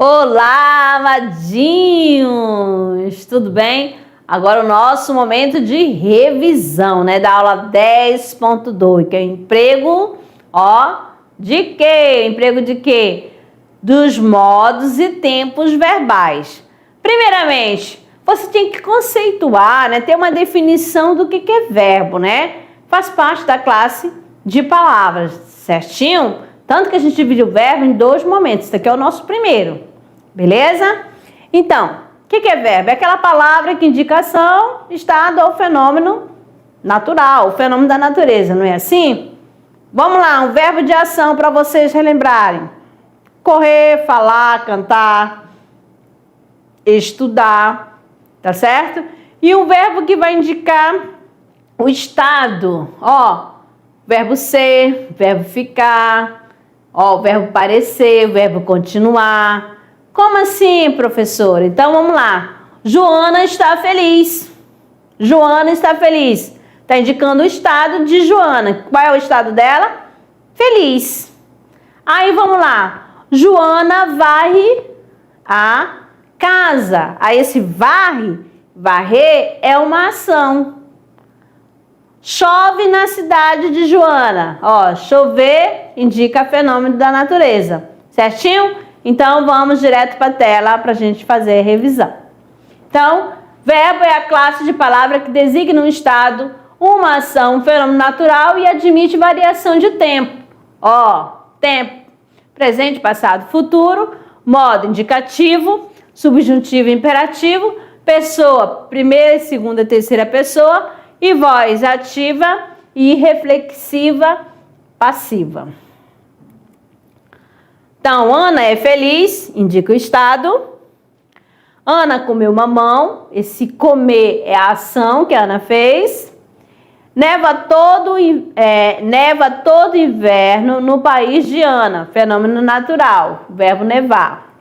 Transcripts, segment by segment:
Olá, amadinhos! Tudo bem? Agora o nosso momento de revisão, né? Da aula 10.2, que é emprego, de quê? Emprego de quê? Dos modos e tempos verbais. Primeiramente, você tem que conceituar, né? Ter uma definição do que é verbo, né? Faz parte da classe de palavras, certinho? Tanto que a gente divide o verbo em dois momentos. Esse aqui é o nosso primeiro, beleza? Então, o que é verbo? É aquela palavra que indica ação, estado ou fenômeno natural, o fenômeno da natureza, não é assim? Vamos lá, um verbo de ação para vocês relembrarem. Correr, falar, cantar, estudar, tá certo? E um verbo que vai indicar o estado, verbo ser, verbo ficar, o verbo parecer, o verbo continuar. Como assim, professora? Então, vamos lá. Joana está feliz. Joana está feliz. Está indicando o estado de Joana. Qual é o estado dela? Feliz. Aí, vamos lá. Joana varre a casa. Aí, esse varrer é uma ação. Chove na cidade de Joana. Chover indica fenômeno da natureza. Certinho? Então, vamos direto para a tela para a gente fazer a revisão. Então, verbo é a classe de palavra que designa um estado, uma ação, um fenômeno natural e admite variação de tempo. Tempo, presente, passado, futuro, modo indicativo, subjuntivo e imperativo, pessoa, primeira, segunda e terceira pessoa, e voz ativa e reflexiva passiva. Então, Ana é feliz, indica o estado. Ana comeu mamão, esse comer é a ação que a Ana fez. Neva todo inverno no país de Ana, fenômeno natural, verbo nevar.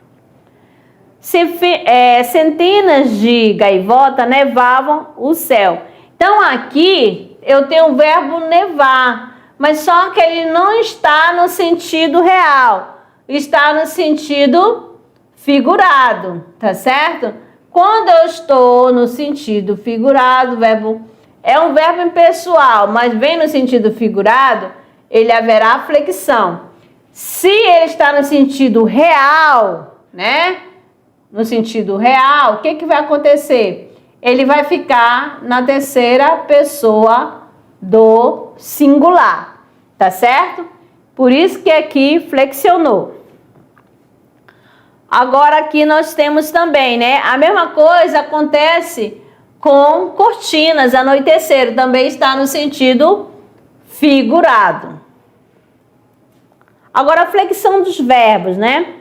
Centenas de gaivotas nevavam o céu. Então, aqui eu tenho o verbo nevar, mas só que ele não está no sentido real, está no sentido figurado, tá certo? Quando eu estou no sentido figurado, o verbo é um verbo impessoal, mas vem no sentido figurado, ele haverá flexão. Se ele está no sentido real, né? No sentido real, o que vai acontecer? Ele vai ficar na terceira pessoa do singular, tá certo? Por isso que aqui flexionou. Agora aqui nós temos também, né? A mesma coisa acontece com cortinas, anoitecer, também está no sentido figurado. Agora a flexão dos verbos, né?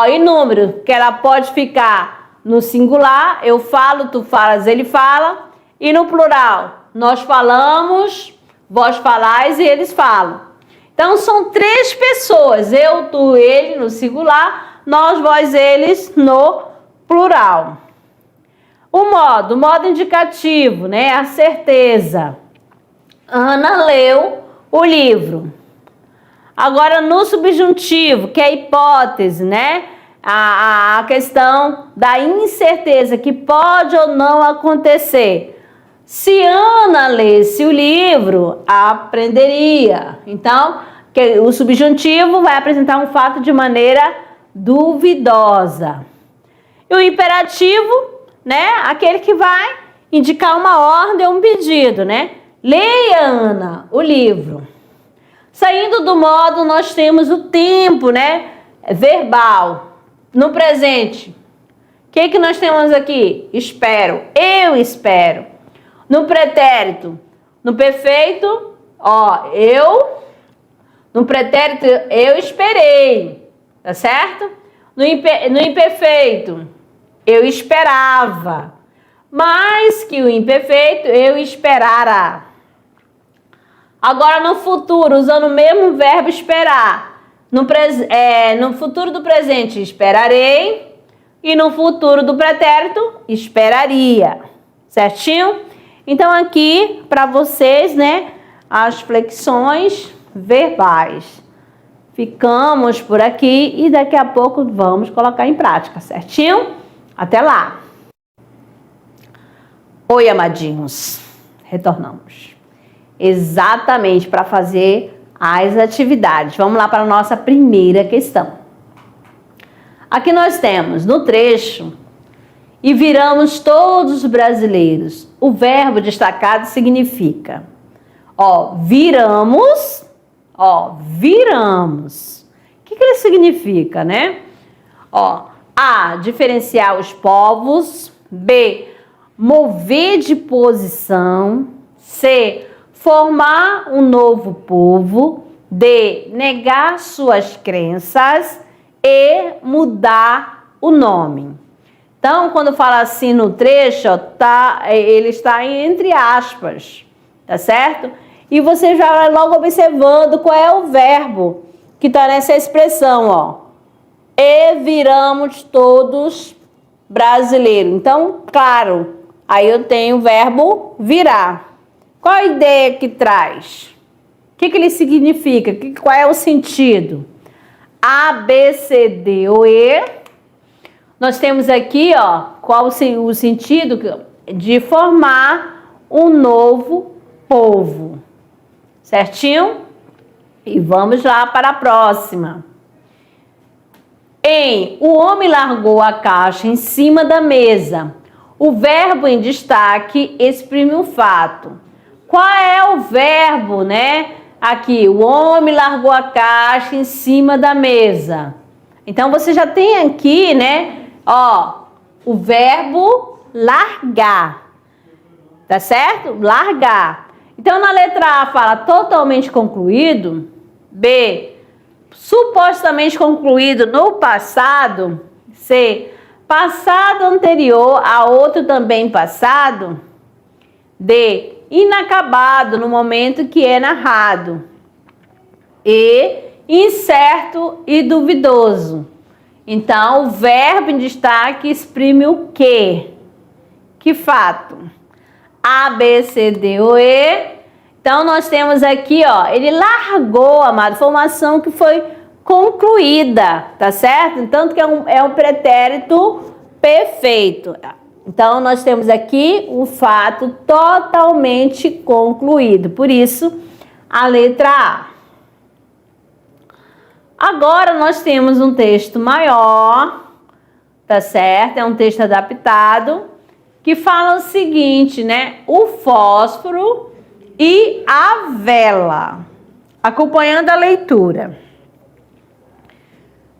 E número, que ela pode ficar no singular, eu falo, tu falas, ele fala. E no plural, nós falamos, vós falais e eles falam. Então, são três pessoas, eu, tu, ele no singular, nós, vós, eles no plural. O modo indicativo, né? A certeza. Ana leu o livro. Agora, no subjuntivo, que é a hipótese, né? A questão da incerteza, que pode ou não acontecer. Se Ana lesse o livro, aprenderia. Então, o subjuntivo vai apresentar um fato de maneira duvidosa. E o imperativo, né? Aquele que vai indicar uma ordem ou um pedido, né? Leia, Ana, o livro. Saindo do modo, nós temos o tempo, né? Verbal. No presente, o que nós temos aqui? Espero, eu espero. No pretérito, no perfeito, no pretérito, eu esperei, tá certo? No imperfeito, eu esperava. Mais que o imperfeito, eu esperara. Agora, no futuro, usando o mesmo verbo esperar. No futuro do presente, esperarei. E no futuro do pretérito, esperaria. Certinho? Então, aqui, para vocês, né, as flexões verbais. ficamos por aqui e daqui a pouco vamos colocar em prática, certinho? Até lá! Oi, amadinhos! Retornamos. Exatamente para fazer as atividades. Vamos lá para a nossa primeira questão. Aqui nós temos no trecho, e viramos todos brasileiros. O verbo destacado significa, viramos, viramos. O que ele significa, né? A, diferenciar os povos. B, mover de posição. C, formar um novo povo. D, negar suas crenças. E, mudar o nome. Então, quando fala assim no trecho, ele está entre aspas, tá certo? E você já vai logo observando qual é o verbo que está nessa expressão, E viramos todos brasileiros. Então, claro, aí eu tenho o verbo virar. Qual a ideia que traz? O que ele significa? Qual é o sentido? A, B, C, D ou E. Nós temos aqui, qual o sentido de formar um novo povo. Certinho? E vamos lá para a próxima. O homem largou a caixa em cima da mesa. O verbo em destaque exprime um fato. Qual é o verbo, né? Aqui, o homem largou a caixa em cima da mesa. Então, você já tem aqui, né? O verbo largar. Tá certo? Largar. Então, na letra A fala totalmente concluído. B, supostamente concluído no passado. C, passado anterior a outro também passado. D, inacabado no momento que é narrado. E, incerto e duvidoso. Então, o verbo em destaque exprime o quê? Que fato? A, B, C, D ou E. Então, nós temos aqui, ele largou, amado, foi uma ação que foi concluída, tá certo? Tanto que é um pretérito perfeito. Então, nós temos aqui um fato totalmente concluído. Por isso, a letra A. Agora, nós temos um texto maior, tá certo? É um texto adaptado, que fala o seguinte, né? O fósforo e a vela. Acompanhando a leitura.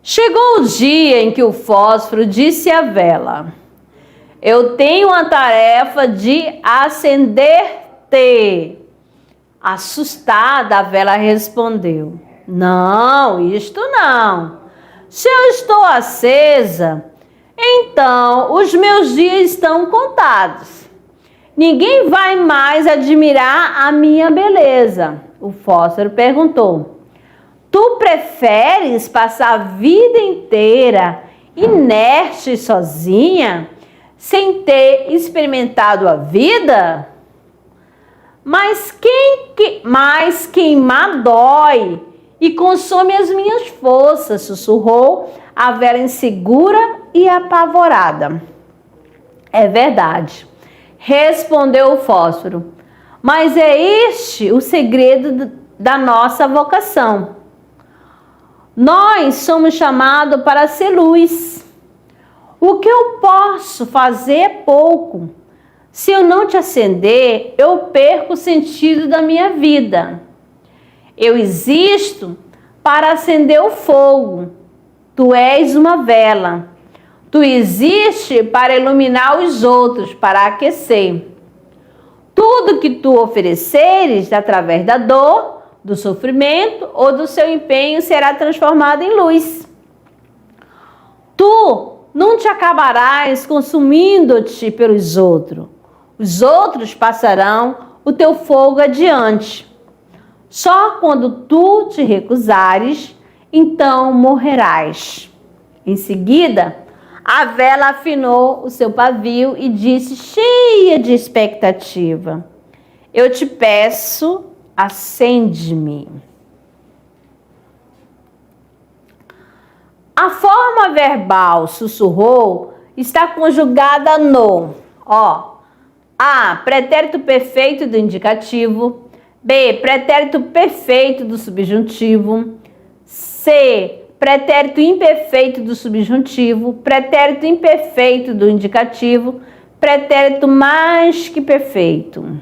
Chegou o dia em que o fósforo disse à vela: eu tenho a tarefa de acender-te. Assustada, a vela respondeu: não, isto não. Se eu estou acesa, então os meus dias estão contados. Ninguém vai mais admirar a minha beleza. O fósforo perguntou: tu preferes passar a vida inteira inerte sozinha, sem ter experimentado a vida? Mas queimar dói e consome as minhas forças, sussurrou a vela insegura e apavorada. É verdade, respondeu o fósforo, mas é este o segredo da nossa vocação. Nós somos chamados para ser luz. O que eu posso fazer é pouco. Se eu não te acender, eu perco o sentido da minha vida. Eu existo para acender o fogo. Tu és uma vela. Tu existes para iluminar os outros, para aquecer. Tudo que tu ofereceres através da dor, do sofrimento ou do seu empenho será transformado em luz. Tu não te acabarás consumindo-te pelos outros. Os outros passarão o teu fogo adiante. Só quando tu te recusares, então morrerás. Em seguida, a vela afinou o seu pavio e disse, cheia de expectativa: eu te peço, acende-me. A forma verbal sussurrou está conjugada no, ó, A, pretérito perfeito do indicativo, B, pretérito perfeito do subjuntivo, C, pretérito imperfeito do subjuntivo, pretérito imperfeito do indicativo, pretérito mais que perfeito.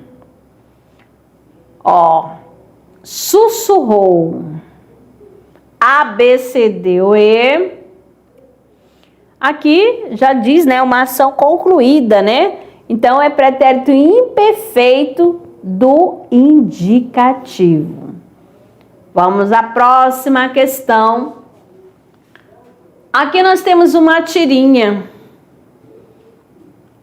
Ó, sussurrou. A, B, C, D ou E. Aqui já diz, né, uma ação concluída, né? Então é pretérito imperfeito do indicativo. Vamos à próxima questão. Aqui nós temos uma tirinha.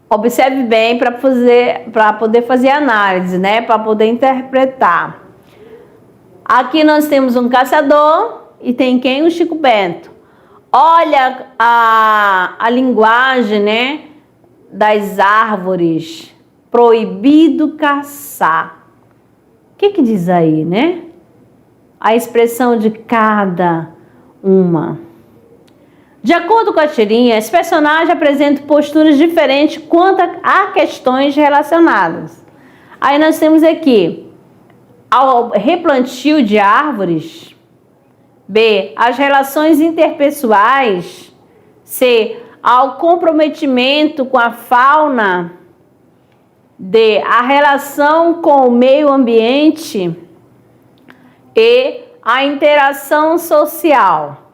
Observe bem para poder fazer análise, né? Para poder interpretar. Aqui nós temos um caçador e tem quem? O Chico Bento. Olha a linguagem, né? Das árvores. Proibido caçar. O que diz aí, né? A expressão de cada uma. De acordo com a tirinha, esse personagem apresenta posturas diferentes quanto a questões relacionadas. Aí nós temos aqui ao replantio de árvores, B, as relações interpessoais, C, ao comprometimento com a fauna, D, a relação com o meio ambiente e a interação social.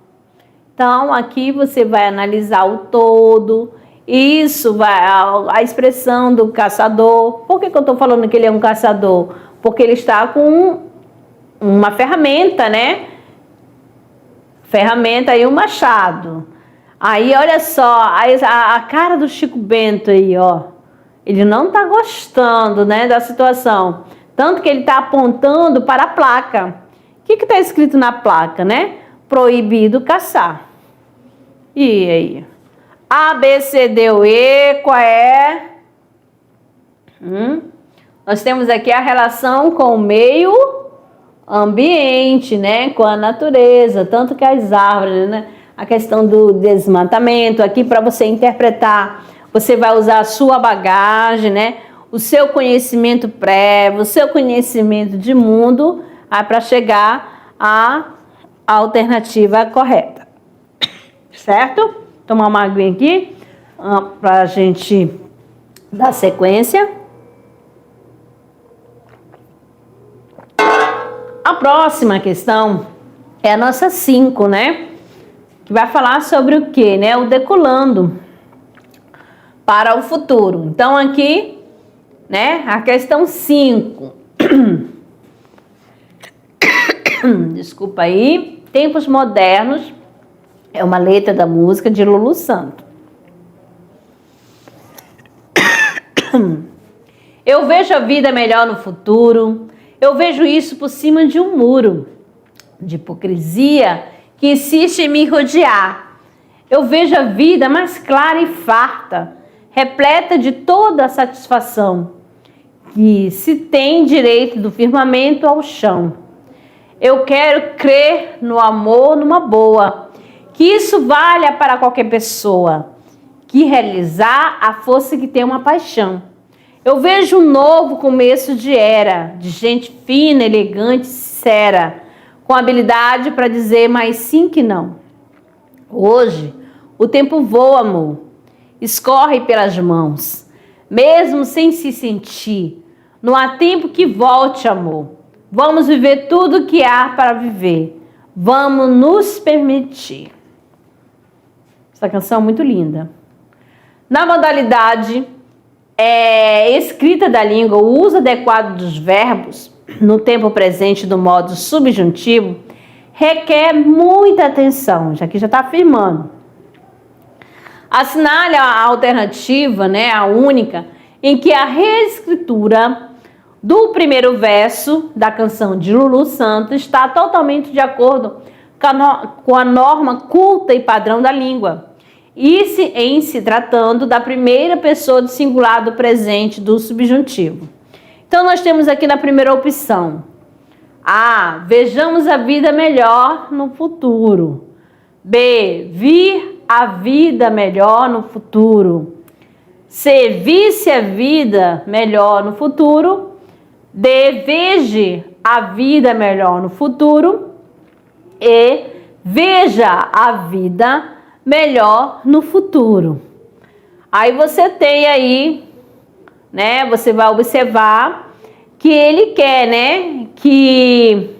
Então, aqui você vai analisar o todo. Isso vai a expressão do caçador. Por que eu estou falando que ele é um caçador? Porque ele está com uma ferramenta, né? Ferramenta e um machado. Aí, olha só, a cara do Chico Bento aí, ó. Ele não está gostando, né, da situação. Tanto que ele está apontando para a placa. O que está escrito na placa, né? Proibido caçar. E aí? A, B, C, D ou E, qual é? Nós temos aqui a relação com o meio ambiente, né? Com a natureza, tanto que as árvores, né? A questão do desmatamento, aqui para você interpretar, você vai usar a sua bagagem, né? O seu conhecimento prévio, o seu conhecimento de mundo, para chegar à alternativa correta. Certo? Tomar uma aguinha aqui para a gente dar sequência. A próxima questão é a nossa 5, né? Que vai falar sobre o quê, né? O decolando para o futuro. Então, aqui, né? A questão 5. Desculpa aí. Tempos modernos. É uma letra da música de Lulu Santos. Eu vejo a vida melhor no futuro. Eu vejo isso por cima de um muro de hipocrisia que insiste em me rodear. Eu vejo a vida mais clara e farta, repleta de toda a satisfação que se tem direito do firmamento ao chão. Eu quero crer no amor numa boa, que isso valha para qualquer pessoa, que realizar a força que tem uma paixão. Eu vejo um novo começo de era, de gente fina, elegante, sincera, com habilidade para dizer mais sim que não. Hoje, o tempo voa, amor, escorre pelas mãos, mesmo sem se sentir. Não há tempo que volte, amor. Vamos viver tudo que há para viver. Vamos nos permitir. Essa canção é muito linda. Na modalidade escrita da língua, o uso adequado dos verbos no tempo presente do modo subjuntivo requer muita atenção, já que já está afirmando. Assinale a alternativa, né, a única, em que a reescritura do primeiro verso da canção de Lulu Santos está totalmente de acordo com a norma culta e padrão da língua, e em se tratando da primeira pessoa do singular do presente do subjuntivo. Então, nós temos aqui na primeira opção, A, vejamos a vida melhor no futuro. B, vir a vida melhor no futuro. C, visse a vida melhor no futuro. D, veja a vida melhor no futuro. E, veja a vida melhor no futuro. Aí você tem aí, né? Você vai observar que ele quer, né? Que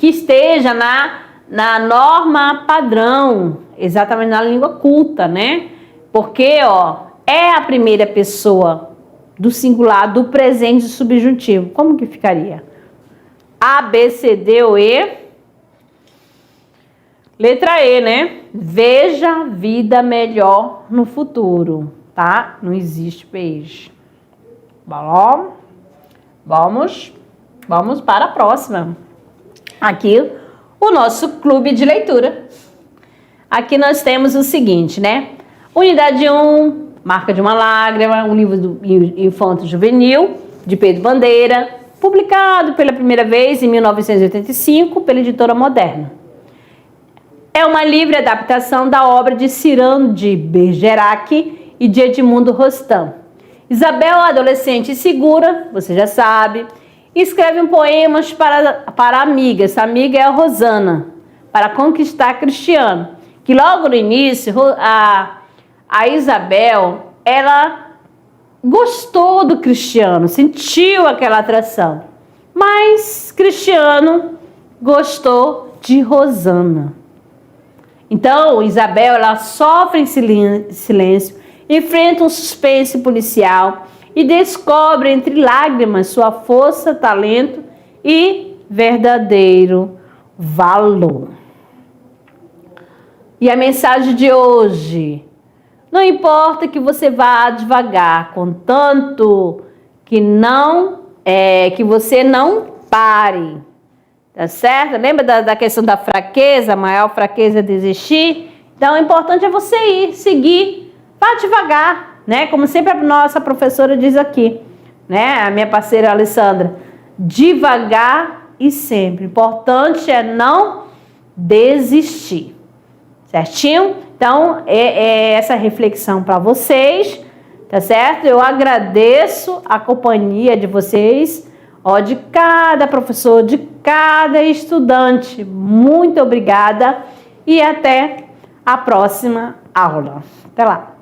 esteja na norma padrão, exatamente na língua culta, né? Porque, ó, é a primeira pessoa do singular do presente subjuntivo. Como que ficaria? A, B, C, D ou E? Letra E, né? Veja vida melhor no futuro, tá? Não existe peixe. Bom, vamos para a próxima. Aqui, o nosso clube de leitura. Aqui nós temos o seguinte, né? Unidade 1, Marca de uma Lágrima, um livro do infanto-juvenil, de Pedro Bandeira, publicado pela primeira vez em 1985 pela editora Moderna. É uma livre adaptação da obra de Cyrano de Bergerac e de Edmundo Rostand. Isabel, adolescente insegura, você já sabe, escreve um poema para a amiga. Essa amiga é a Rosana, para conquistar Cristiano. Que logo no início, a Isabel, ela gostou do Cristiano, sentiu aquela atração. Mas Cristiano gostou de Rosana. Então, Isabel, ela sofre em silêncio, enfrenta um suspense policial e descobre entre lágrimas sua força, talento e verdadeiro valor. E a mensagem de hoje: não importa que você vá devagar, contanto que você não pare. Tá certo? Lembra da questão da fraqueza? A maior fraqueza é desistir. Então, o importante é você ir, seguir, vá devagar, né? Como sempre a nossa professora diz aqui, né? A minha parceira Alessandra, devagar e sempre. O importante é não desistir, certinho? Então, é essa reflexão para vocês, tá certo? Eu agradeço a companhia de vocês, ó, de cada professor, de cada estudante. Muito obrigada e até a próxima aula. Até lá!